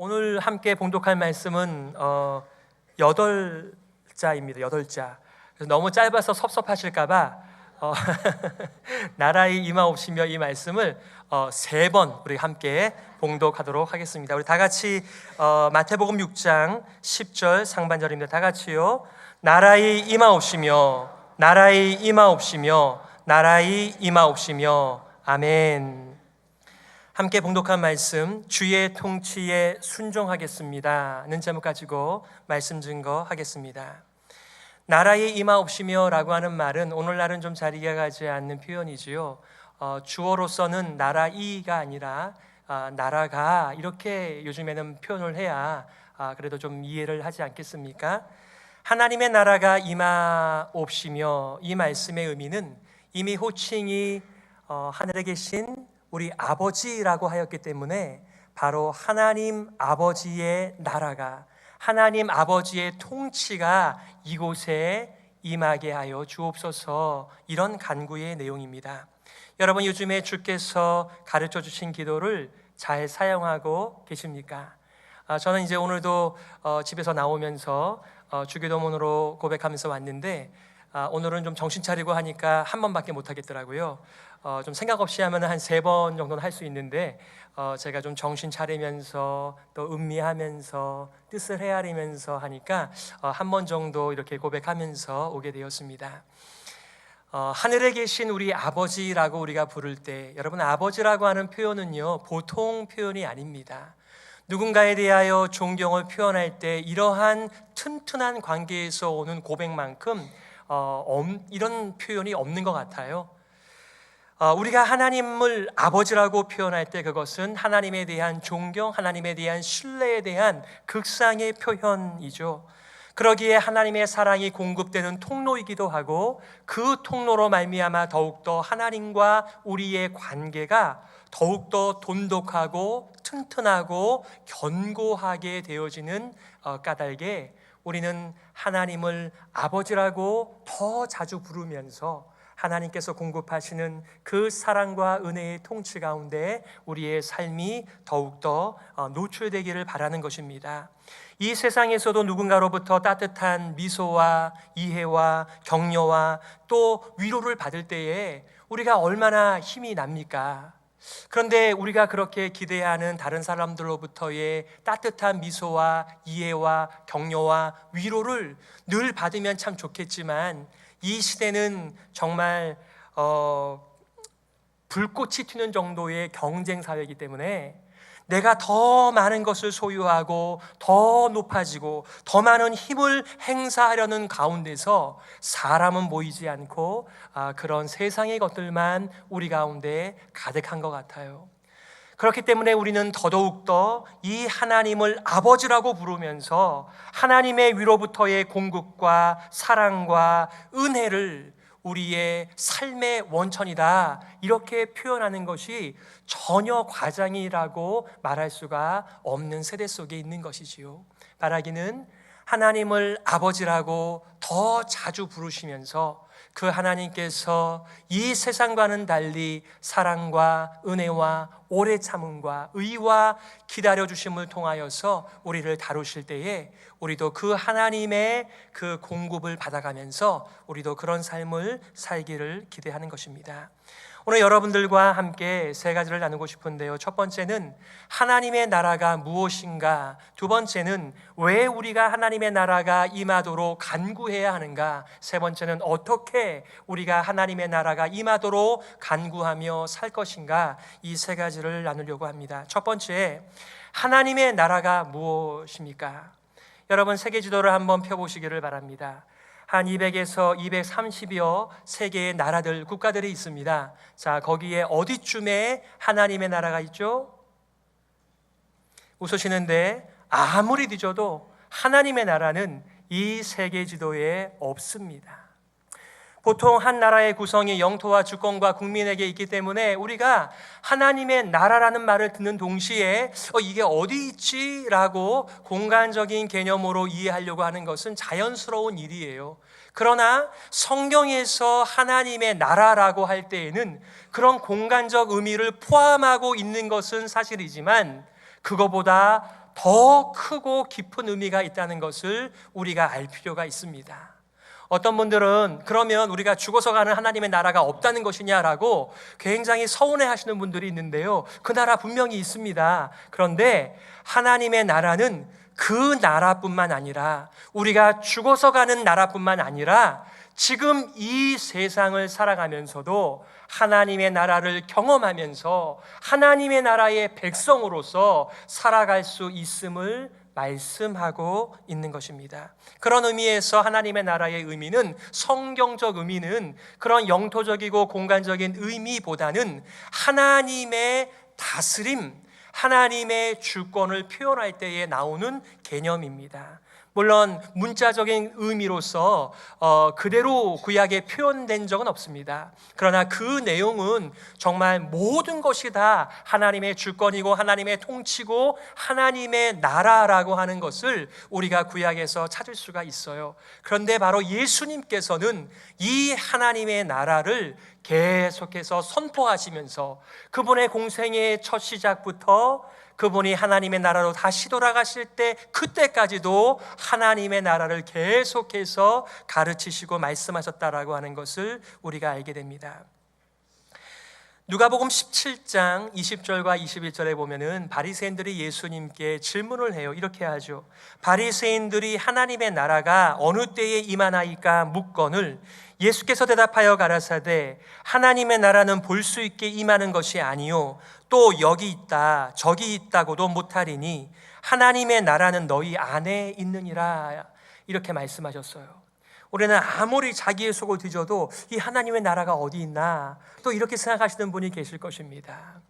오늘 함께 봉독할 말씀은 8자입니다. 8자. 그래서 너무 짧아서 섭섭하실까봐 나라의 임하옵시며 이 말씀을 3번 우리 함께 봉독하도록 하겠습니다. 우리 다 같이 마태복음 6장 10절 상반절입니다. 다 같이요. 나라의 임하옵시며 나라의 임하옵시며 나라의 임하옵시며 아멘. 함께 봉독한 말씀, 주의 통치에 순종하겠습니다는 제목 가지고 말씀 증거하겠습니다. 나라의 임하옵시며 라고 하는 말은 오늘날은 좀 자리가 가지 않는 표현이지요. 주어로서는 나라이가 아니라 나라가 이렇게 요즘에는 표현을 해야 그래도 좀 이해를 하지 않겠습니까? 하나님의 나라가 임하옵시며 이 말씀의 의미는 이미 호칭이 하늘에 계신 우리 아버지라고 하였기 때문에 바로 하나님 아버지의 나라가, 하나님 아버지의 통치가 이곳에 임하게 하여 주옵소서, 이런 간구의 내용입니다. 여러분, 요즘에 주께서 가르쳐 주신 기도를 잘 사용하고 계십니까? 저는 이제 오늘도 집에서 나오면서 주기도문으로 고백하면서 왔는데 오늘은 좀 정신 차리고 하니까 한 번밖에 못 하겠더라고요. 좀 생각 없이 하면 한 3번 정도는 할 수 있는데 제가 좀 정신 차리면서 또 음미하면서 뜻을 헤아리면서 하니까 한 번 정도 이렇게 고백하면서 오게 되었습니다. 하늘에 계신 우리 아버지라고 우리가 부를 때, 여러분, 아버지라고 하는 표현은요 보통 표현이 아닙니다. 누군가에 대하여 존경을 표현할 때 이러한 튼튼한 관계에서 오는 고백만큼 이런 표현이 없는 것 같아요. 우리가 하나님을 아버지라고 표현할 때 그것은 하나님에 대한 존경, 하나님에 대한 신뢰에 대한 극상의 표현이죠. 그러기에 하나님의 사랑이 공급되는 통로이기도 하고, 그 통로로 말미암아 더욱더 하나님과 우리의 관계가 더욱더 돈독하고 튼튼하고 견고하게 되어지는 까닭에 우리는 하나님을 아버지라고 더 자주 부르면서 하나님께서 공급하시는 그 사랑과 은혜의 통치 가운데 우리의 삶이 더욱더 노출되기를 바라는 것입니다. 이 세상에서도 누군가로부터 따뜻한 미소와 이해와 격려와 또 위로를 받을 때에 우리가 얼마나 힘이 납니까? 그런데 우리가 그렇게 기대하는 다른 사람들로부터의 따뜻한 미소와 이해와 격려와 위로를 늘 받으면 참 좋겠지만, 이 시대는 정말 불꽃이 튀는 정도의 경쟁 사회이기 때문에 내가 더 많은 것을 소유하고 더 높아지고 더 많은 힘을 행사하려는 가운데서 사람은 보이지 않고 그런 세상의 것들만 우리 가운데 가득한 것 같아요. 그렇기 때문에 우리는 더더욱더 이 하나님을 아버지라고 부르면서 하나님의 위로부터의 공급과 사랑과 은혜를 우리의 삶의 원천이다, 이렇게 표현하는 것이 전혀 과장이라고 말할 수가 없는 세대 속에 있는 것이지요. 바라기는 하나님을 아버지라고 더 자주 부르시면서 그 하나님께서 이 세상과는 달리 사랑과 은혜와 오래 참음과 의와 기다려주심을 통하여서 우리를 다루실 때에 우리도 그 하나님의 그 공급을 받아가면서 우리도 그런 삶을 살기를 기대하는 것입니다. 오늘 여러분들과 함께 3가지를 나누고 싶은데요. 첫 번째는 하나님의 나라가 무엇인가, 두 번째는 왜 우리가 하나님의 나라가 임하도록 간구해야 하는가, 세 번째는 어떻게 우리가 하나님의 나라가 임하도록 간구하며 살 것인가, 이 3가지를 나누려고 합니다. 첫 번째, 하나님의 나라가 무엇입니까? 여러분, 세계 지도를 한번 펴보시기를 바랍니다. 한 200에서 230여 세계의 나라들, 국가들이 있습니다. 자, 거기에 어디쯤에 하나님의 나라가 있죠? 웃으시는데 아무리 뒤져도 하나님의 나라는 이 세계 지도에 없습니다. 보통 한 나라의 구성이 영토와 주권과 국민에게 있기 때문에 우리가 하나님의 나라라는 말을 듣는 동시에 이게 어디 있지? 라고 공간적인 개념으로 이해하려고 하는 것은 자연스러운 일이에요. 그러나 성경에서 하나님의 나라라고 할 때에는 그런 공간적 의미를 포함하고 있는 것은 사실이지만 그거보다 더 크고 깊은 의미가 있다는 것을 우리가 알 필요가 있습니다. 어떤 분들은 그러면 우리가 죽어서 가는 하나님의 나라가 없다는 것이냐라고 굉장히 서운해 하시는 분들이 있는데요, 그 나라 분명히 있습니다. 그런데 하나님의 나라는 그 나라뿐만 아니라, 우리가 죽어서 가는 나라뿐만 아니라 지금 이 세상을 살아가면서도 하나님의 나라를 경험하면서 하나님의 나라의 백성으로서 살아갈 수 있음을 말씀하고 있는 것입니다. 그런 의미에서 하나님의 나라의 의미는, 성경적 의미는 그런 영토적이고 공간적인 의미보다는 하나님의 다스림, 하나님의 주권을 표현할 때에 나오는 개념입니다. 물론 문자적인 의미로서 그대로 구약에 표현된 적은 없습니다. 그러나 그 내용은 정말 모든 것이 다 하나님의 주권이고 하나님의 통치고 하나님의 나라라고 하는 것을 우리가 구약에서 찾을 수가 있어요. 그런데 바로 예수님께서는 이 하나님의 나라를 계속해서 선포하시면서 그분의 공생의 첫 시작부터 그분이 하나님의 나라로 다시 돌아가실 때 그때까지도 하나님의 나라를 계속해서 가르치시고 말씀하셨다라고 하는 것을 우리가 알게 됩니다. 누가복음 17장 20절과 21절에 보면은 바리새인들이 예수님께 질문을 해요. 이렇게 하죠. 바리새인들이 하나님의 나라가 어느 때에 임하나이까 묻거늘 예수께서 대답하여 가라사대 하나님의 나라는 볼 수 있게 임하는 것이 아니요 또 여기 있다 저기 있다고도 못하리니 하나님의 나라는 너희 안에 있느니라, 이렇게 말씀하셨어요. 우리는 아무리 자기의 속을 뒤져도 이 하나님의 나라가 어디 있나 또 이렇게 생각하시는 분이 계실 것입니다.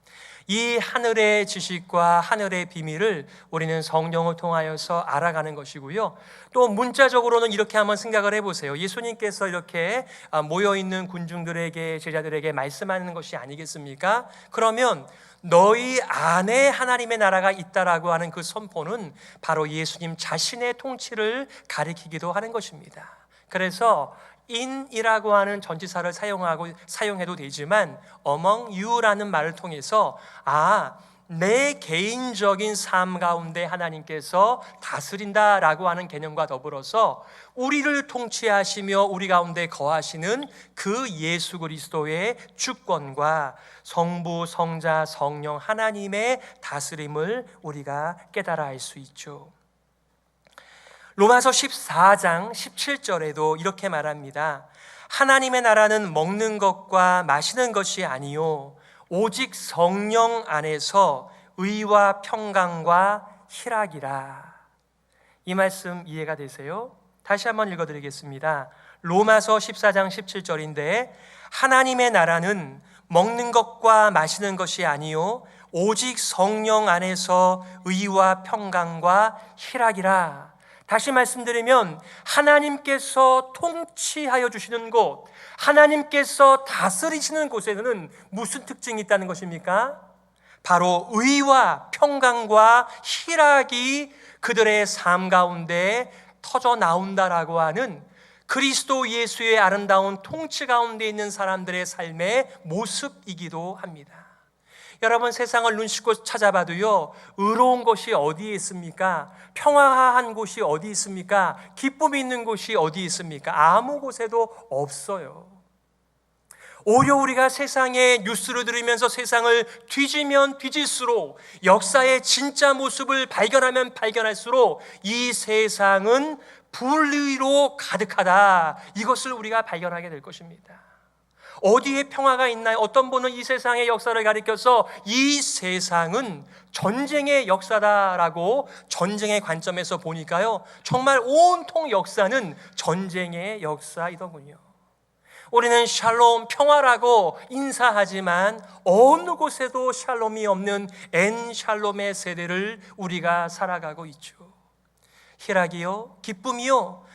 이 하늘의 지식과 하늘의 비밀을 우리는 성령을 통하여서 알아가는 것이고요, 또 문자적으로는 이렇게 한번 생각을 해보세요. 예수님께서 이렇게 모여있는 군중들에게, 제자들에게 말씀하는 것이 아니겠습니까? 그러면 너희 안에 하나님의 나라가 있다라고 하는 그 선포는 바로 예수님 자신의 통치를 가리키기도 하는 것입니다. 그래서 in이라고 하는 전치사를 사용해도 되지만 among you라는 말을 통해서 내 개인적인 삶 가운데 하나님께서 다스린다라고 하는 개념과 더불어서 우리를 통치하시며 우리 가운데 거하시는 그 예수 그리스도의 주권과 성부, 성자, 성령 하나님의 다스림을 우리가 깨달아 알 수 있죠. 로마서 14장 17절에도 이렇게 말합니다. 하나님의 나라는 먹는 것과 마시는 것이 아니요 오직 성령 안에서 의와 평강과 희락이라. 이 말씀 이해가 되세요? 다시 한번 읽어드리겠습니다. 로마서 14장 17절인데 하나님의 나라는 먹는 것과 마시는 것이 아니요 오직 성령 안에서 의와 평강과 희락이라. 다시 말씀드리면 하나님께서 통치하여 주시는 곳, 하나님께서 다스리시는 곳에는 무슨 특징이 있다는 것입니까? 바로 의와 평강과 희락이 그들의 삶 가운데 터져 나온다라고 하는 그리스도 예수의 아름다운 통치 가운데 있는 사람들의 삶의 모습이기도 합니다. 여러분, 세상을 눈 씻고 찾아봐도요, 의로운 곳이 어디에 있습니까? 평화한 곳이 어디 있습니까? 기쁨이 있는 곳이 어디 있습니까? 아무 곳에도 없어요. 오히려 우리가 세상의 뉴스를 들으면서 세상을 뒤지면 뒤질수록, 역사의 진짜 모습을 발견하면 발견할수록 이 세상은 불의로 가득하다, 이것을 우리가 발견하게 될 것입니다. 어디에 평화가 있나요? 어떤 분은 이 세상의 역사를 가리켜서 이 세상은 전쟁의 역사다라고, 전쟁의 관점에서 보니까요, 정말 온통 역사는 전쟁의 역사이더군요. 우리는 샬롬, 평화라고 인사하지만 어느 곳에도 샬롬이 없는 엔샬롬의 세대를 우리가 살아가고 있죠. 희락이요, 기쁨이요,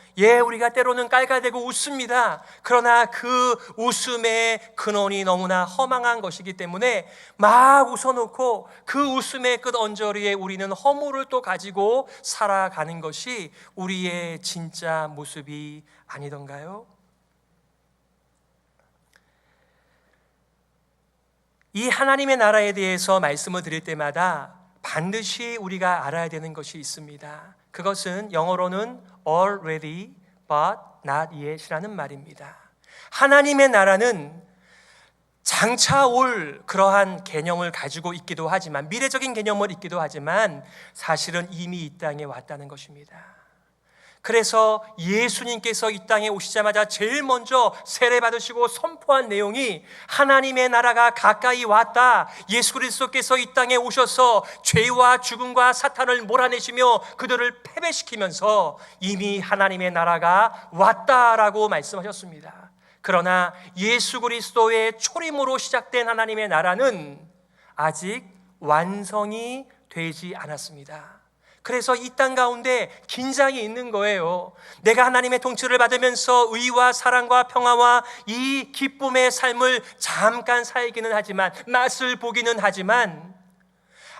우리가 때로는 깔깔대고 웃습니다. 그러나 그 웃음의 근원이 너무나 허망한 것이기 때문에 막 웃어놓고 그 웃음의 끝 언저리에 우리는 허물을 또 가지고 살아가는 것이 우리의 진짜 모습이 아니던가요? 이 하나님의 나라에 대해서 말씀을 드릴 때마다 반드시 우리가 알아야 되는 것이 있습니다. 그것은 영어로는 already but not yet이라는 말입니다. 하나님의 나라는 장차 올 그러한 개념을 가지고 있기도 하지만, 미래적인 개념을 있기도 하지만 사실은 이미 이 땅에 왔다는 것입니다. 그래서 예수님께서 이 땅에 오시자마자 제일 먼저 세례 받으시고 선포한 내용이 하나님의 나라가 가까이 왔다. 예수 그리스도께서 이 땅에 오셔서 죄와 죽음과 사탄을 몰아내시며 그들을 패배시키면서 이미 하나님의 나라가 왔다라고 말씀하셨습니다. 그러나 예수 그리스도의 초림으로 시작된 하나님의 나라는 아직 완성이 되지 않았습니다. 그래서 이 땅 가운데 긴장이 있는 거예요. 내가 하나님의 통치를 받으면서 의와 사랑과 평화와 이 기쁨의 삶을 잠깐 살기는 하지만, 맛을 보기는 하지만,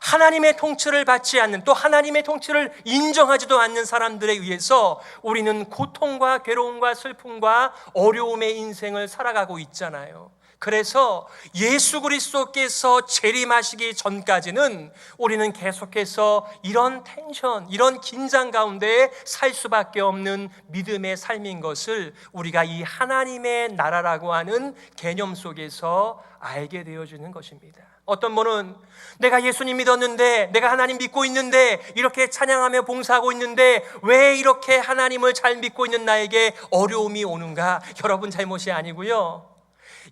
하나님의 통치를 받지 않는, 또 하나님의 통치를 인정하지도 않는 사람들에 의해서 우리는 고통과 괴로움과 슬픔과 어려움의 인생을 살아가고 있잖아요. 그래서 예수 그리스도께서 재림하시기 전까지는 우리는 계속해서 이런 텐션, 이런 긴장 가운데 살 수밖에 없는 믿음의 삶인 것을 우리가 이 하나님의 나라라고 하는 개념 속에서 알게 되어지는 것입니다. 어떤 분은 내가 예수님 믿었는데, 내가 하나님 믿고 있는데, 이렇게 찬양하며 봉사하고 있는데 왜 이렇게 하나님을 잘 믿고 있는 나에게 어려움이 오는가? 여러분 잘못이 아니고요,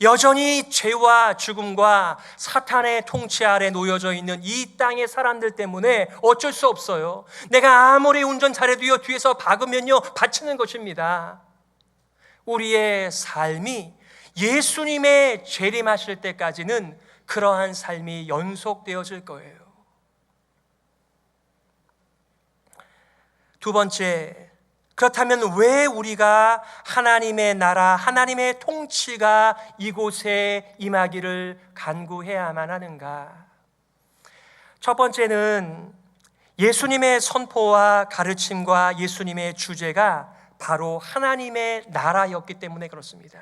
여전히 죄와 죽음과 사탄의 통치 아래 놓여져 있는 이 땅의 사람들 때문에 어쩔 수 없어요. 내가 아무리 운전 잘해도요, 뒤에서 박으면요 다치는 것입니다. 우리의 삶이 예수님의 재림하실 때까지는 그러한 삶이 연속되어질 거예요. 두 번째, 그렇다면 왜 우리가 하나님의 나라, 하나님의 통치가 이곳에 임하기를 간구해야만 하는가? 첫 번째는 예수님의 선포와 가르침과 예수님의 주제가 바로 하나님의 나라였기 때문에 그렇습니다.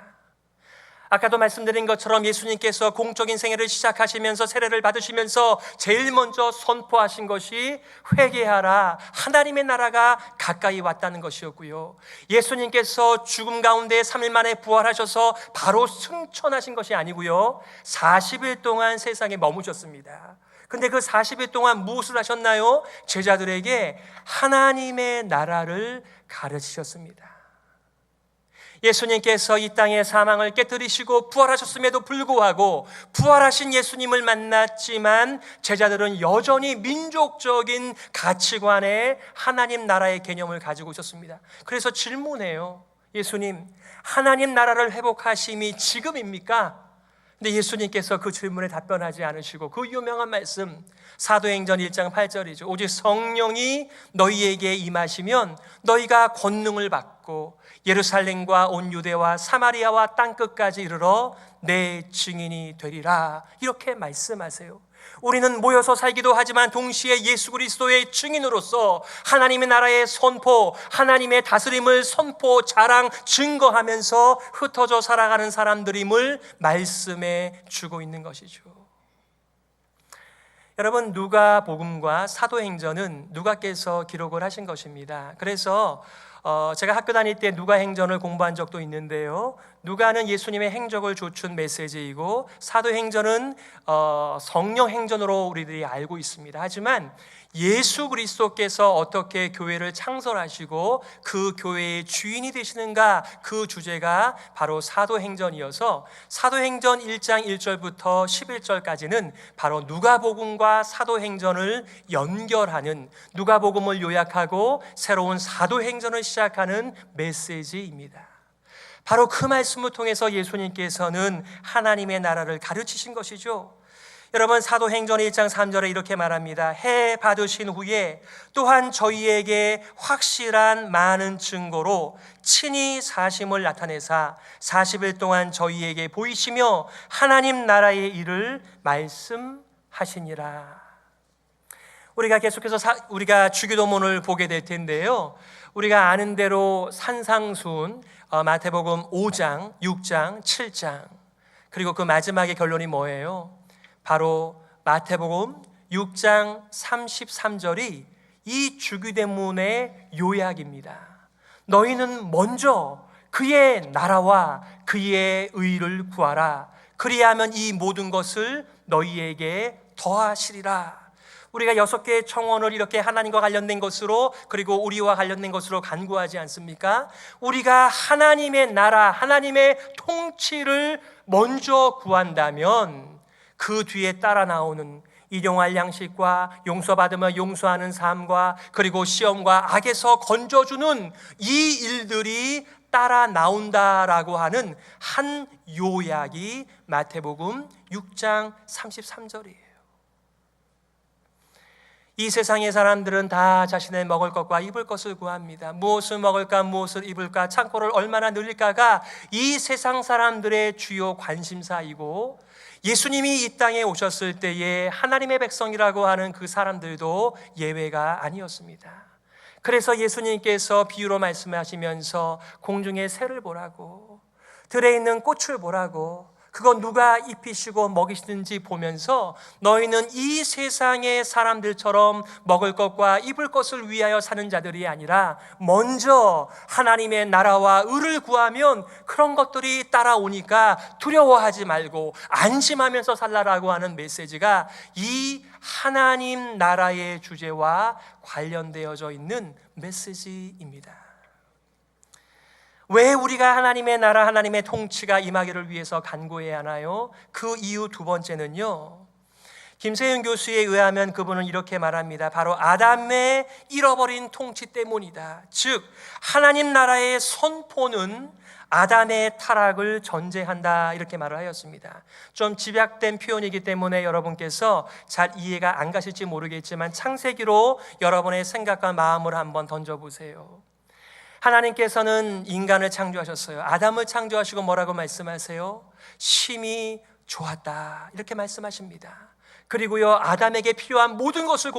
아까도 말씀드린 것처럼 예수님께서 공적인 생애를 시작하시면서 세례를 받으시면서 제일 먼저 선포하신 것이 회개하라, 하나님의 나라가 가까이 왔다는 것이었고요, 예수님께서 죽음 가운데 3일 만에 부활하셔서 바로 승천하신 것이 아니고요, 40일 동안 세상에 머무셨습니다. 근데 그 40일 동안 무엇을 하셨나요? 제자들에게 하나님의 나라를 가르치셨습니다. 예수님께서 이 땅의 사망을 깨뜨리시고 부활하셨음에도 불구하고 부활하신 예수님을 만났지만 제자들은 여전히 민족적인 가치관의 하나님 나라의 개념을 가지고 있었습니다. 그래서 질문해요. 예수님, 하나님 나라를 회복하심이 지금입니까? 근데 예수님께서 그 질문에 답변하지 않으시고 그 유명한 말씀, 사도행전 1장 8절이죠. 오직 성령이 너희에게 임하시면 너희가 권능을 받고 예루살렘과 온 유대와 사마리아와 땅끝까지 이르러 내 증인이 되리라, 이렇게 말씀하세요. 우리는 모여서 살기도 하지만 동시에 예수 그리스도의 증인으로서 하나님의 나라의 선포, 하나님의 다스림을 선포, 자랑, 증거하면서 흩어져 살아가는 사람들임을 말씀해 주고 있는 것이죠. 여러분, 누가복음과 사도행전은 누가께서 기록을 하신 것입니다. 그래서 제가 학교 다닐 때 누가행전을 공부한 적도 있는데요, 누가는 예수님의 행적을 조춘 메시지이고 사도행전은 성령행전으로 우리들이 알고 있습니다. 하지만 예수 그리스도께서 어떻게 교회를 창설하시고 그 교회의 주인이 되시는가, 그 주제가 바로 사도행전이어서 사도행전 1장 1절부터 11절까지는 바로 누가복음과 사도행전을 연결하는, 누가복음을 요약하고 새로운 사도행전을 시작하는 메시지입니다. 바로 그 말씀을 통해서 예수님께서는 하나님의 나라를 가르치신 것이죠. 여러분, 사도행전 1장 3절에 이렇게 말합니다. 해 받으신 후에 또한 저희에게 확실한 많은 증거로 친히 사심을 나타내사 40일 동안 저희에게 보이시며 하나님 나라의 일을 말씀하시니라. 우리가 계속해서 우리가 주기도문을 보게 될 텐데요, 우리가 아는 대로 산상수훈, 마태복음 5장, 6장, 7장, 그리고 그 마지막의 결론이 뭐예요? 바로 마태복음 6장 33절이 이 주기도문의 요약입니다. 너희는 먼저 그의 나라와 그의 의를 구하라. 그리하면 이 모든 것을 너희에게 더하시리라. 우리가 6개의 청원을 이렇게 하나님과 관련된 것으로, 그리고 우리와 관련된 것으로 간구하지 않습니까? 우리가 하나님의 나라, 하나님의 통치를 먼저 구한다면 그 뒤에 따라 나오는 일용할 양식과 용서받으며 용서하는 삶과, 그리고 시험과 악에서 건져주는 이 일들이 따라 나온다라고 하는 한 요약이 마태복음 6장 33절이에요. 이 세상의 사람들은 다 자신의 먹을 것과 입을 것을 구합니다. 무엇을 먹을까, 무엇을 입을까, 창고를 얼마나 늘릴까가 이 세상 사람들의 주요 관심사이고, 예수님이 이 땅에 오셨을 때에 하나님의 백성이라고 하는 그 사람들도 예외가 아니었습니다. 그래서 예수님께서 비유로 말씀하시면서 공중의 새를 보라고, 들에 있는 꽃을 보라고, 그건 누가 입히시고 먹이시는지 보면서 너희는 이 세상의 사람들처럼 먹을 것과 입을 것을 위하여 사는 자들이 아니라 먼저 하나님의 나라와 의를 구하면 그런 것들이 따라오니까 두려워하지 말고 안심하면서 살라라고 하는 메시지가 이 하나님 나라의 주제와 관련되어져 있는 메시지입니다. 왜 우리가 하나님의 나라, 하나님의 통치가 임하기를 위해서 간구해야 하나요? 그 이유 두 번째는요, 김세윤 교수에 의하면 그분은 이렇게 말합니다. 바로 아담의 잃어버린 통치 때문이다. 즉 하나님 나라의 선포는 아담의 타락을 전제한다, 이렇게 말을 하였습니다. 좀 집약된 표현이기 때문에 여러분께서 잘 이해가 안 가실지 모르겠지만 창세기로 여러분의 생각과 마음을 한번 던져보세요. 하나님께서는 인간을 창조하셨어요. 아담을 창조하시고 뭐라고 말씀하세요? 심히 좋았다, 이렇게 말씀하십니다. 그리고요, 아담에게 필요한 모든 것을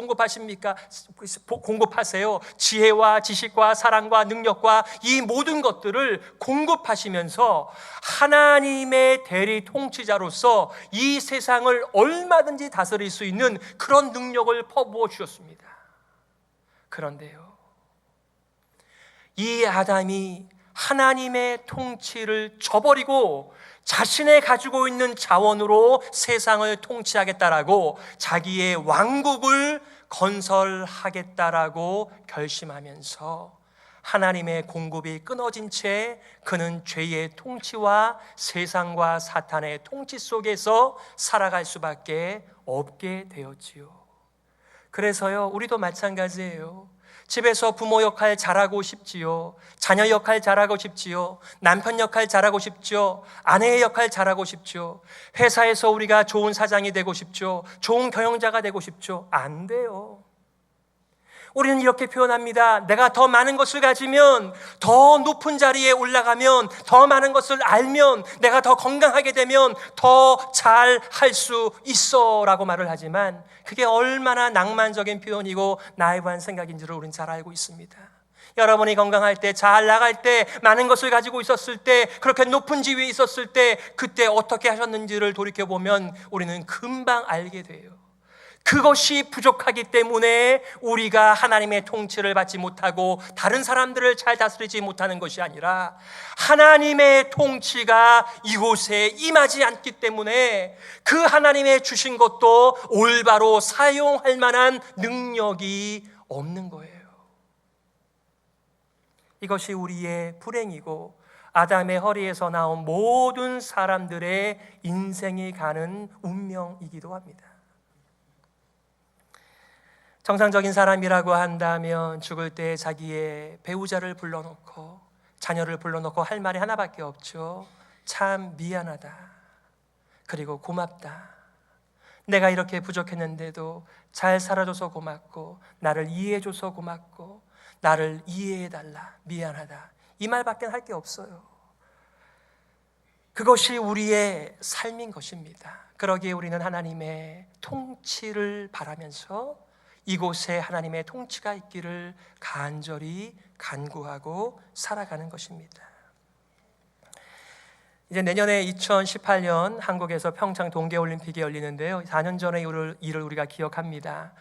공급하세요. 지혜와 지식과 사랑과 능력과 이 모든 것들을 공급하시면서 하나님의 대리 통치자로서 이 세상을 얼마든지 다스릴 수 있는 그런 능력을 퍼부어 주셨습니다. 그런데요, 이 아담이 하나님의 통치를 저버리고 자신의 가지고 있는 자원으로 세상을 통치하겠다라고 자기의 왕국을 건설하겠다라고 결심하면서 하나님의 공급이 끊어진 채 그는 죄의 통치와 세상과 사탄의 통치 속에서 살아갈 수밖에 없게 되었지요. 그래서요, 우리도 마찬가지예요. 집에서 부모 역할 잘하고 싶지요. 자녀 역할 잘하고 싶지요. 남편 역할 잘하고 싶죠. 아내의 역할 잘하고 싶죠. 회사에서 우리가 좋은 사장이 되고 싶죠. 좋은 경영자가 되고 싶죠. 안 돼요. 우리는 이렇게 표현합니다. 내가 더 많은 것을 가지면, 더 높은 자리에 올라가면, 더 많은 것을 알면, 내가 더 건강하게 되면 더 잘 할 수 있어 라고 말을 하지만 그게 얼마나 낭만적인 표현이고 나이브한 생각인지를 우리는 잘 알고 있습니다. 여러분이 건강할 때, 잘 나갈 때, 많은 것을 가지고 있었을 때, 그렇게 높은 지위에 있었을 때 그때 어떻게 하셨는지를 돌이켜보면 우리는 금방 알게 돼요. 그것이 부족하기 때문에 우리가 하나님의 통치를 받지 못하고 다른 사람들을 잘 다스리지 못하는 것이 아니라 하나님의 통치가 이곳에 임하지 않기 때문에 그 하나님의 주신 것도 올바로 사용할 만한 능력이 없는 거예요. 이것이 우리의 불행이고 아담의 허리에서 나온 모든 사람들의 인생이 가는 운명이기도 합니다. 정상적인 사람이라고 한다면 죽을 때 자기의 배우자를 불러놓고 자녀를 불러놓고 할 말이 하나밖에 없죠. 참 미안하다, 그리고 고맙다, 내가 이렇게 부족했는데도 잘 살아줘서 고맙고 나를 이해해줘서 고맙고 나를 이해해달라, 미안하다, 이 말밖에 할 게 없어요. 그것이 우리의 삶인 것입니다. 그러기에 우리는 하나님의 통치를 바라면서 이곳에 하나님의 통치가 있기를 간절히 간구하고 살아가는 것입니다. 이제 내년에 2018년 한국에서 평창 동계올림픽이 열리는데요. 4년 전의 일을 우리가 기억합니다.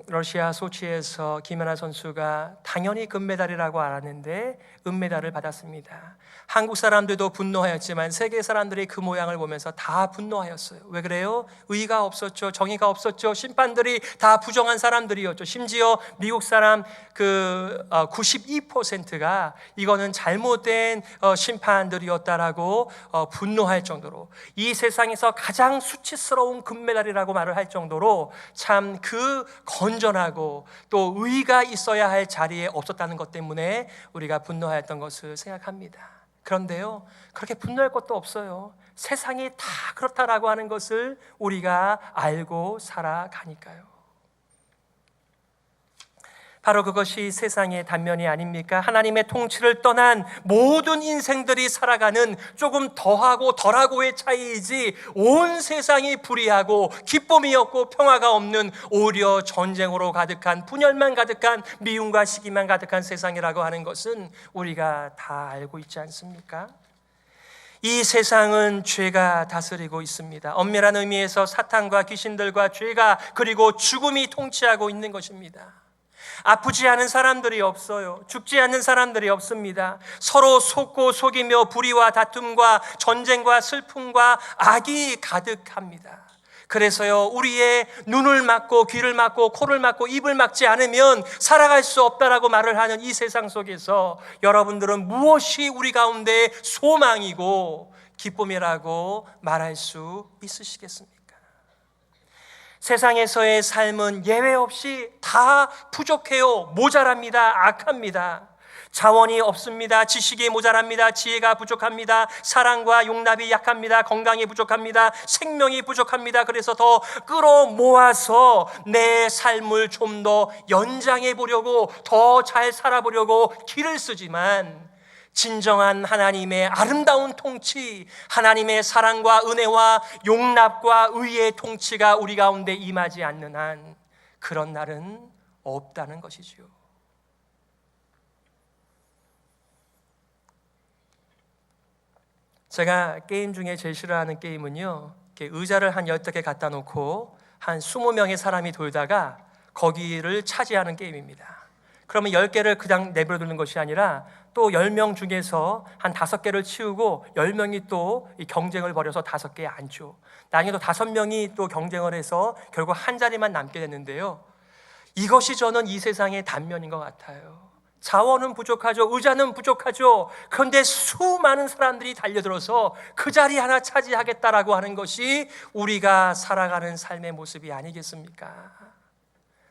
러시아 소치에서 김연아 선수가 당연히 금메달이라고 알았는데 은메달을 받았습니다. 한국 사람들도 분노하였지만 세계 사람들이 그 모양을 보면서 다 분노하였어요. 왜 그래요? 의의가 없었죠. 정의가 없었죠. 심판들이 다 부정한 사람들이었죠. 심지어 미국 사람 92%가 이거는 잘못된 심판들이었다라고 분노할 정도로, 이 세상에서 가장 수치스러운 금메달이라고 말을 할 정도로 참 건전하고 또 의의가 있어야 할 자리에 없었다는 것 때문에 우리가 분노하였던 것을 생각합니다. 그런데요, 그렇게 분노할 것도 없어요. 세상이 다 그렇다라고 하는 것을 우리가 알고 살아가니까요. 바로 그것이 세상의 단면이 아닙니까? 하나님의 통치를 떠난 모든 인생들이 살아가는 조금 더하고 덜하고의 차이이지, 온 세상이 불의하고 기쁨이 없고 평화가 없는, 오히려 전쟁으로 가득한, 분열만 가득한, 미움과 시기만 가득한 세상이라고 하는 것은 우리가 다 알고 있지 않습니까? 이 세상은 죄가 다스리고 있습니다. 엄밀한 의미에서 사탄과 귀신들과 죄가, 그리고 죽음이 통치하고 있는 것입니다. 아프지 않은 사람들이 없어요. 죽지 않는 사람들이 없습니다. 서로 속고 속이며 불의와 다툼과 전쟁과 슬픔과 악이 가득합니다. 그래서요, 우리의 눈을 막고 귀를 막고 코를 막고 입을 막지 않으면 살아갈 수 없다라고 말을 하는 이 세상 속에서 여러분들은 무엇이 우리 가운데 소망이고 기쁨이라고 말할 수 있으시겠습니까? 세상에서의 삶은 예외 없이 다 부족해요. 모자랍니다. 악합니다. 자원이 없습니다. 지식이 모자랍니다. 지혜가 부족합니다. 사랑과 용납이 약합니다. 건강이 부족합니다. 생명이 부족합니다. 그래서 더 끌어모아서 내 삶을 좀 더 연장해 보려고, 더 잘 살아보려고 길을 쓰지만, 진정한 하나님의 아름다운 통치, 하나님의 사랑과 은혜와 용납과 의의 통치가 우리 가운데 임하지 않는 한 그런 날은 없다는 것이지요. 제가 게임 중에 제일 싫어하는 게임은요, 의자를 한 10개 갖다 놓고 한 20명의 사람이 돌다가 거기를 차지하는 게임입니다. 그러면 10개를 그냥 내버려 두는 것이 아니라 또 10명 중에서 한 5개를 치우고 10명이 또 경쟁을 벌여서 5개에 앉죠. 나중에 또 5명이 또 경쟁을 해서 결국 한 자리만 남게 됐는데요, 이것이 저는 이 세상의 단면인 것 같아요. 자원은 부족하죠. 의자는 부족하죠. 그런데 수많은 사람들이 달려들어서 그 자리 하나 차지하겠다라고 하는 것이 우리가 살아가는 삶의 모습이 아니겠습니까?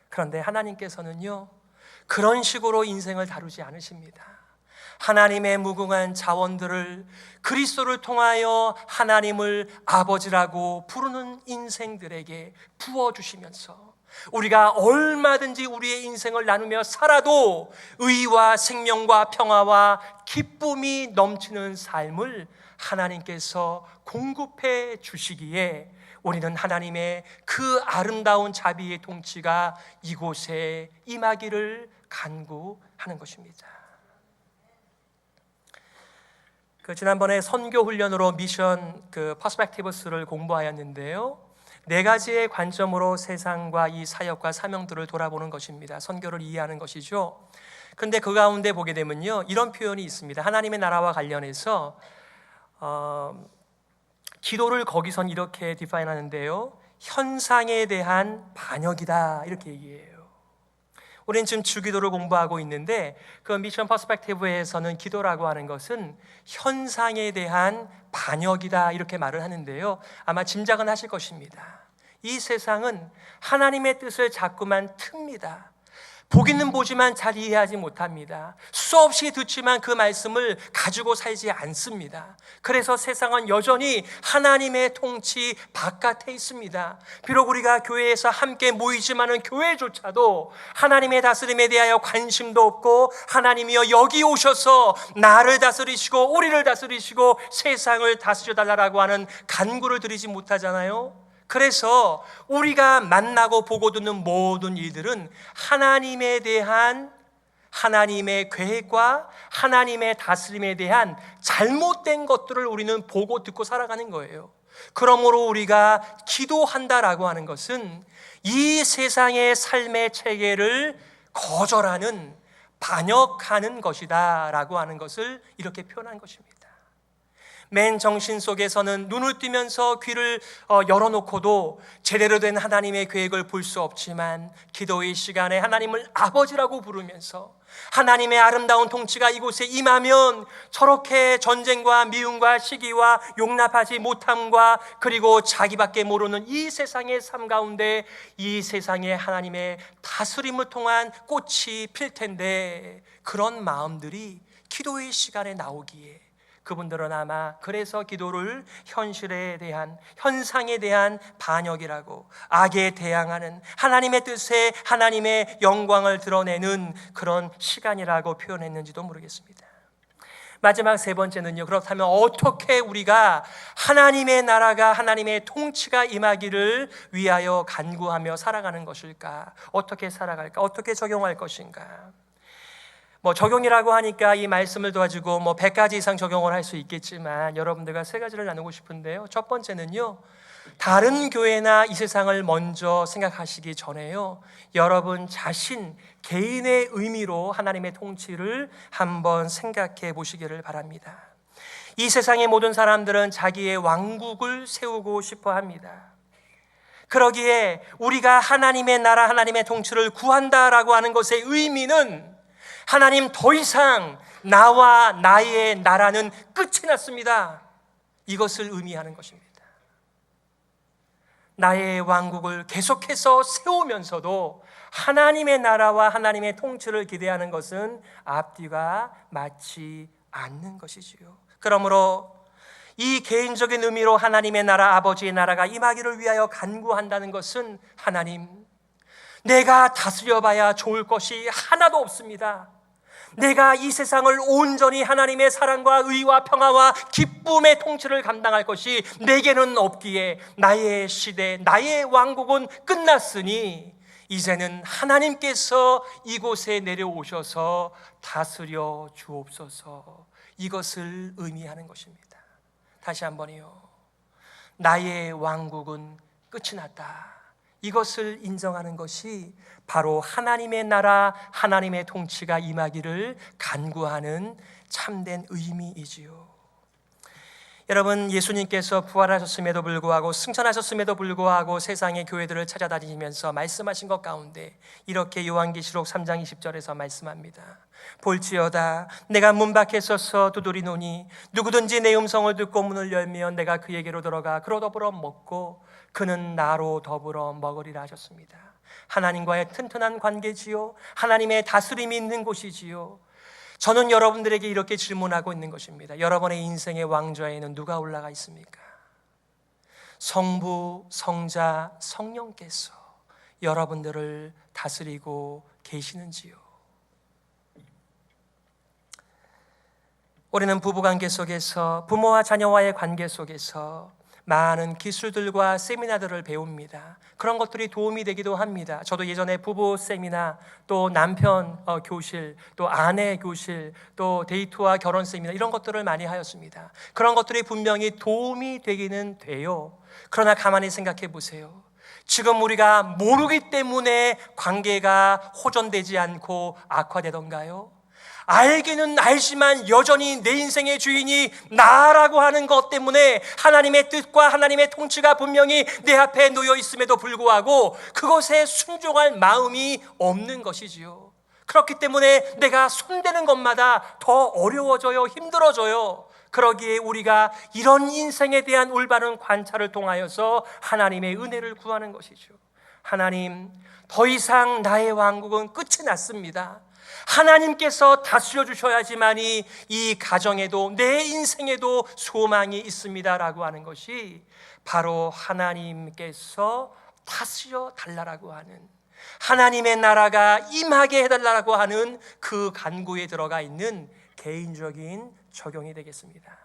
그런데 하나님께서는요, 그런 식으로 인생을 다루지 않으십니다. 하나님의 무궁한 자원들을 그리스도를 통하여 하나님을 아버지라고 부르는 인생들에게 부어주시면서 우리가 얼마든지 우리의 인생을 나누며 살아도 의와 생명과 평화와 기쁨이 넘치는 삶을 하나님께서 공급해 주시기에 우리는 하나님의 그 아름다운 자비의 통치가 이곳에 임하기를 간구하는 것입니다. 지난번에 선교 훈련으로 미션 퍼스펙티브스를 공부하였는데요, 4가지의 관점으로 세상과 이 사역과 사명들을 돌아보는 것입니다. 선교를 이해하는 것이죠. 그런데 그 가운데 보게 되면요, 이런 표현이 있습니다. 하나님의 나라와 관련해서 기도를 거기선 이렇게 디파인 하는데요, 현상에 대한 반역이다, 이렇게 얘기해요. 우리는 지금 주기도를 공부하고 있는데 그 미션 퍼스펙티브에서는 기도라고 하는 것은 현상에 대한 반역이다, 이렇게 말을 하는데요, 아마 짐작은 하실 것입니다. 이 세상은 하나님의 뜻을 자꾸만 틉니다. 보기는 보지만 잘 이해하지 못합니다. 수없이 듣지만 그 말씀을 가지고 살지 않습니다. 그래서 세상은 여전히 하나님의 통치 바깥에 있습니다. 비록 우리가 교회에서 함께 모이지만은 교회조차도 하나님의 다스림에 대하여 관심도 없고, 하나님이여 여기 오셔서 나를 다스리시고 우리를 다스리시고 세상을 다스려달라고 하는 간구를 드리지 못하잖아요. 그래서 우리가 만나고 보고 듣는 모든 일들은 하나님에 대한 하나님의 계획과 하나님의 다스림에 대한 잘못된 것들을 우리는 보고 듣고 살아가는 거예요. 그러므로 우리가 기도한다라고 하는 것은 이 세상의 삶의 체계를 거절하는, 반역하는 것이다 라고 하는 것을 이렇게 표현한 것입니다. 맨 정신 속에서는 눈을 뜨면서 귀를 열어놓고도 제대로 된 하나님의 계획을 볼 수 없지만, 기도의 시간에 하나님을 아버지라고 부르면서 하나님의 아름다운 통치가 이곳에 임하면 저렇게 전쟁과 미움과 시기와 용납하지 못함과 그리고 자기밖에 모르는 이 세상의 삶 가운데 이 세상에 하나님의 다스림을 통한 꽃이 필 텐데, 그런 마음들이 기도의 시간에 나오기에 그분들은 아마 그래서 기도를 현실에 대한, 현상에 대한 반역이라고, 악에 대항하는, 하나님의 뜻에 하나님의 영광을 드러내는 그런 시간이라고 표현했는지도 모르겠습니다. 마지막 세 번째는요, 그렇다면 어떻게 우리가 하나님의 나라가, 하나님의 통치가 임하기를 위하여 간구하며 살아가는 것일까? 어떻게 살아갈까? 어떻게 적용할 것인가? 적용이라고 하니까 이 말씀을 가지고 100가지 이상 적용을 할 수 있겠지만, 여러분들과 세 가지를 나누고 싶은데요. 첫 번째는요, 다른 교회나 이 세상을 먼저 생각하시기 전에요, 여러분 자신 개인의 의미로 하나님의 통치를 한번 생각해 보시기를 바랍니다. 이 세상의 모든 사람들은 자기의 왕국을 세우고 싶어 합니다. 그러기에 우리가 하나님의 나라, 하나님의 통치를 구한다라고 하는 것의 의미는, 하나님 더 이상 나와 나의 나라는 끝이 났습니다, 이것을 의미하는 것입니다. 나의 왕국을 계속해서 세우면서도 하나님의 나라와 하나님의 통치를 기대하는 것은 앞뒤가 맞지 않는 것이지요. 그러므로 이 개인적인 의미로 하나님의 나라, 아버지의 나라가 임하기를 위하여 간구한다는 것은, 하나님, 내가 다스려봐야 좋을 것이 하나도 없습니다. 내가 이 세상을 온전히 하나님의 사랑과 의와 평화와 기쁨의 통치를 감당할 것이 내게는 없기에 나의 시대, 나의 왕국은 끝났으니 이제는 하나님께서 이곳에 내려오셔서 다스려 주옵소서, 이것을 의미하는 것입니다. 다시 한번요, 나의 왕국은 끝이 났다, 이것을 인정하는 것이 바로 하나님의 나라, 하나님의 통치가 임하기를 간구하는 참된 의미이지요. 여러분, 예수님께서 부활하셨음에도 불구하고, 승천하셨음에도 불구하고 세상의 교회들을 찾아다니면서 말씀하신 것 가운데 이렇게 요한계시록 3장 20절에서 말씀합니다. 볼지어다, 내가 문 밖에 서서 두드리노니 누구든지 내 음성을 듣고 문을 열면 내가 그에게로 들어가 그로 더불어 먹고 그는 나로 더불어 먹으리라 하셨습니다. 하나님과의 튼튼한 관계지요, 하나님의 다스림이 있는 곳이지요. 저는 여러분들에게 이렇게 질문하고 있는 것입니다. 여러분의 인생의 왕좌에는 누가 올라가 있습니까? 성부, 성자, 성령께서 여러분들을 다스리고 계시는지요? 우리는 부부관계 속에서, 부모와 자녀와의 관계 속에서 많은 기술들과 세미나들을 배웁니다. 그런 것들이 도움이 되기도 합니다. 저도 예전에 부부 세미나, 또 남편 교실, 또 아내 교실, 또 데이트와 결혼 세미나, 이런 것들을 많이 하였습니다. 그런 것들이 분명히 도움이 되기는 돼요. 그러나 가만히 생각해 보세요. 지금 우리가 모르기 때문에 관계가 호전되지 않고 악화되던가요? 알기는 알지만 여전히 내 인생의 주인이 나라고 하는 것 때문에 하나님의 뜻과 하나님의 통치가 분명히 내 앞에 놓여 있음에도 불구하고 그것에 순종할 마음이 없는 것이지요. 그렇기 때문에 내가 손대는 것마다 더 어려워져요, 힘들어져요. 그러기에 우리가 이런 인생에 대한 올바른 관찰을 통하여서 하나님의 은혜를 구하는 것이죠. 하나님, 더 이상 나의 왕국은 끝이 났습니다. 하나님께서 다스려 주셔야지만이 이 가정에도 내 인생에도 소망이 있습니다라고 하는 것이 바로 하나님께서 다스려 달라고 하는, 하나님의 나라가 임하게 해달라고 하는 그 간구에 들어가 있는 개인적인 적용이 되겠습니다.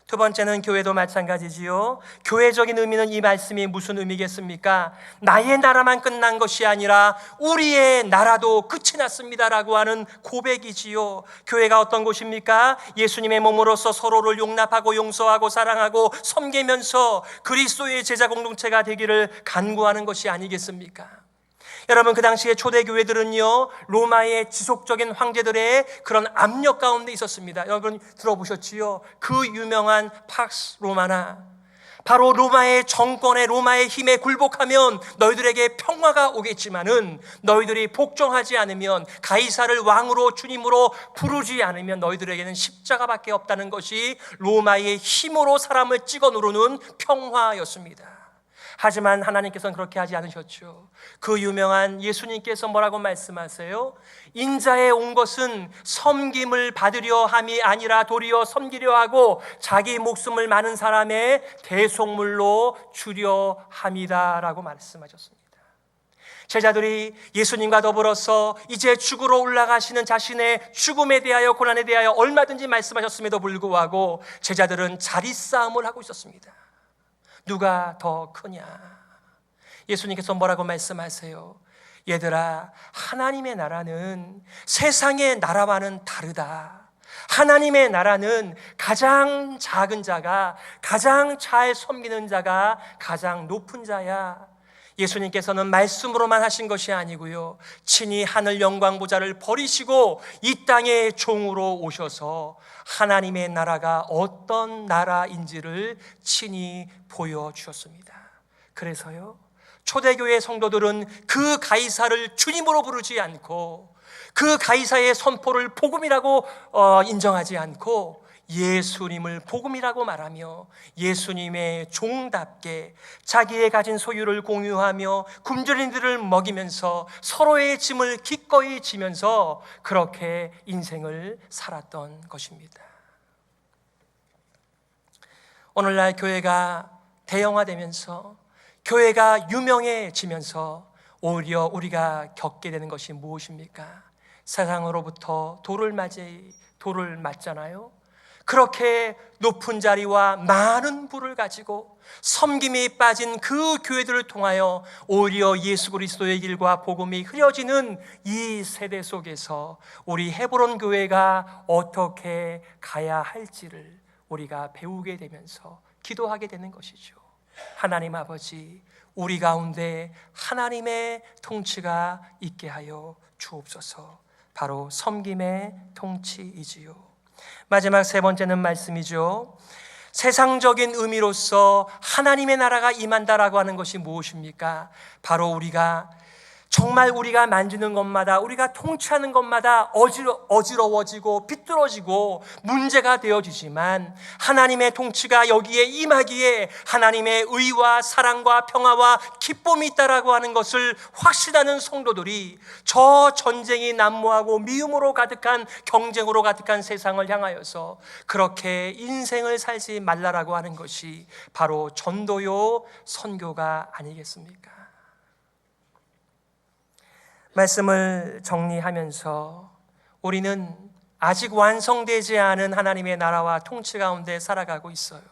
두 번째는 교회도 마찬가지지요. 교회적인 의미는 이 말씀이 무슨 의미겠습니까? 나의 나라만 끝난 것이 아니라 우리의 나라도 끝이 났습니다라고 하는 고백이지요. 교회가 어떤 곳입니까? 예수님의 몸으로서 서로를 용납하고 용서하고 사랑하고 섬기면서 그리스도의 제자 공동체가 되기를 간구하는 것이 아니겠습니까? 여러분, 그 당시에 초대교회들은요, 로마의 지속적인 황제들의 그런 압력 가운데 있었습니다. 여러분 들어보셨지요? 그 유명한 팍스 로마나, 바로 로마의 정권에, 로마의 힘에 굴복하면 너희들에게 평화가 오겠지만은 너희들이 복종하지 않으면, 가이사를 왕으로 주님으로 부르지 않으면 너희들에게는 십자가밖에 없다는 것이 로마의 힘으로 사람을 찍어 누르는 평화였습니다. 하지만 하나님께서는 그렇게 하지 않으셨죠. 그 유명한 예수님께서 뭐라고 말씀하세요? 인자에 온 것은 섬김을 받으려 함이 아니라 도리어 섬기려 하고 자기 목숨을 많은 사람의 대속물로 주려 함이다 라고 말씀하셨습니다. 제자들이 예수님과 더불어서 이제 죽으러 올라가시는 자신의 죽음에 대하여, 고난에 대하여 얼마든지 말씀하셨음에도 불구하고 제자들은 자리싸움을 하고 있었습니다. 누가 더 크냐? 예수님께서 뭐라고 말씀하세요? 얘들아, 하나님의 나라는 세상의 나라와는 다르다. 하나님의 나라는 가장 작은 자가, 가장 잘 섬기는 자가 가장 높은 자야. 예수님께서는 말씀으로만 하신 것이 아니고요, 친히 하늘 영광 보좌를 버리시고 이 땅의 종으로 오셔서 하나님의 나라가 어떤 나라인지를 친히 보여주셨습니다. 그래서요, 초대교회 성도들은 그 가이사를 주님으로 부르지 않고 그 가이사의 선포를 복음이라고 인정하지 않고 예수님을 복음이라고 말하며 예수님의 종답게 자기의 가진 소유를 공유하며 굶주린 이들을 먹이면서 서로의 짐을 기꺼이 지면서 그렇게 인생을 살았던 것입니다. 오늘날 교회가 대형화되면서, 교회가 유명해지면서 오히려 우리가 겪게 되는 것이 무엇입니까? 세상으로부터 돌을 맞잖아요. 그렇게 높은 자리와 많은 부를 가지고 섬김이 빠진 그 교회들을 통하여 오히려 예수 그리스도의 길과 복음이 흐려지는 이 세대 속에서 우리 헤브론 교회가 어떻게 가야 할지를 우리가 배우게 되면서 기도하게 되는 것이죠. 하나님 아버지, 우리 가운데 하나님의 통치가 있게 하여 주옵소서. 바로 섬김의 통치이지요. 마지막 세 번째는 말씀이죠. 세상적인 의미로서 하나님의 나라가 임한다라고 하는 것이 무엇입니까? 바로 우리가 정말 우리가 만지는 것마다, 우리가 통치하는 것마다 어지러워지고 비뚤어지고 문제가 되어지지만 하나님의 통치가 여기에 임하기에 하나님의 의와 사랑과 평화와 기쁨이 있다라고 하는 것을 확신하는 성도들이 저 전쟁이 난무하고 미움으로 가득한, 경쟁으로 가득한 세상을 향하여서 그렇게 인생을 살지 말라라고 하는 것이 바로 전도요 선교가 아니겠습니까? 말씀을 정리하면서 우리는 아직 완성되지 않은 하나님의 나라와 통치 가운데 살아가고 있어요.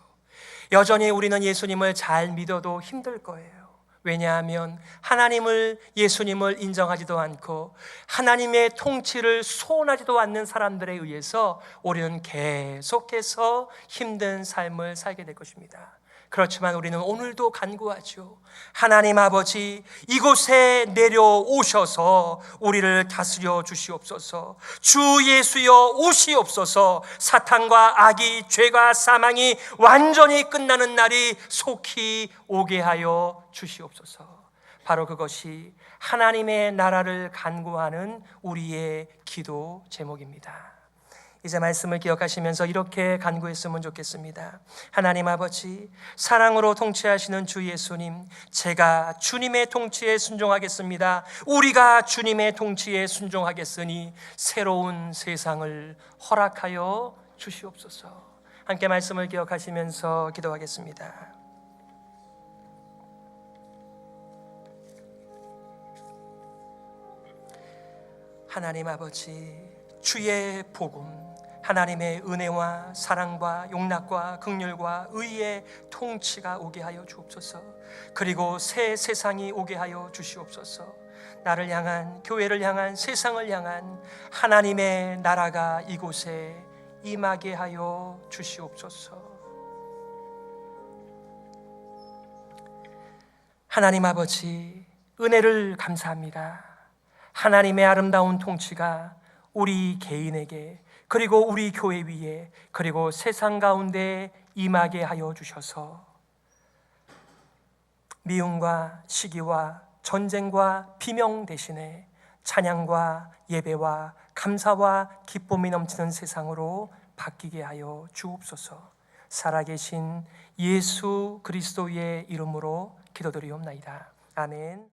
여전히 우리는 예수님을 잘 믿어도 힘들 거예요. 왜냐하면 예수님을 인정하지도 않고 하나님의 통치를 소원하지도 않는 사람들에 의해서 우리는 계속해서 힘든 삶을 살게 될 것입니다. 그렇지만 우리는 오늘도 간구하죠. 하나님 아버지, 이곳에 내려오셔서 우리를 다스려 주시옵소서. 주 예수여 오시옵소서. 사탄과 악이, 죄가, 사망이 완전히 끝나는 날이 속히 오게 하여 주시옵소서. 바로 그것이 하나님의 나라를 간구하는 우리의 기도 제목입니다. 이제 말씀을 기억하시면서 이렇게 간구했으면 좋겠습니다. 하나님 아버지, 사랑으로 통치하시는 주 예수님, 제가 주님의 통치에 순종하겠습니다. 우리가 주님의 통치에 순종하겠으니 새로운 세상을 허락하여 주시옵소서. 함께 말씀을 기억하시면서 기도하겠습니다. 하나님 아버지, 주의 복음, 하나님의 은혜와 사랑과 용납과 긍휼과 의의 통치가 오게 하여 주옵소서. 그리고 새 세상이 오게 하여 주시옵소서. 나를 향한, 교회를 향한, 세상을 향한 하나님의 나라가 이곳에 임하게 하여 주시옵소서. 하나님 아버지, 은혜를 감사합니다. 하나님의 아름다운 통치가 우리 개인에게, 그리고 우리 교회 위에, 그리고 세상 가운데 임하게 하여 주셔서 미움과 시기와 전쟁과 비명 대신에 찬양과 예배와 감사와 기쁨이 넘치는 세상으로 바뀌게 하여 주옵소서. 살아계신 예수 그리스도의 이름으로 기도드리옵나이다. 아멘.